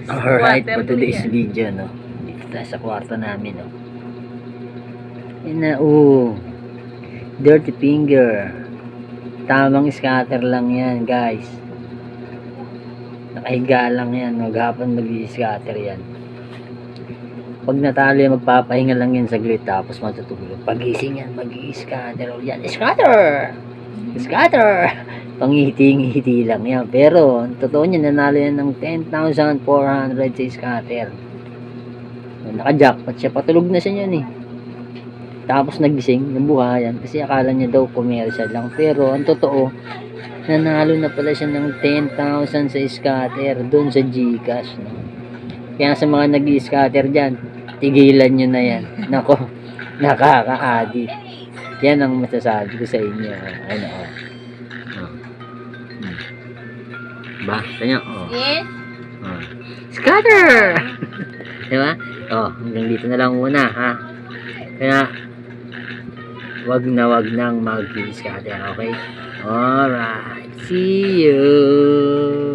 Alright, for today's video, no, dito tayo sa kwarto namin, no. Yan na, dirty finger. Tamang scatter lang yan, guys. Nakahiga lang yan, maghapon mag-i-scatter yan. Pag natalo yan, magpapahinga lang yan saglit, tapos matutulog. Pagising yan, mag-i-scatter yan. Scatter! Scatter! Pangiti-ngiti lang yan. Pero, totoo niya, nanalo yan ng 10,400 sa scatter. Naka-jackpot siya. Patulog na siya yan eh. Tapos nagising, nabuhayan. Kasi akala niya daw commercial lang. Pero, ang totoo, nanalo na pala siya ng 10,000 sa scatter doon sa GCash. No? Kaya sa mga nag-i-scatter dyan, tigilan nyo na yan. Nako, nakaka-addict. Yan ang masasabi ko sa inyo. Ano, ba? Tanyo, Yes? Scatter! Diba? Hanggang dito na lang muna, ha? Kaya, wag nang mag-scatter, okay? Alright, see you!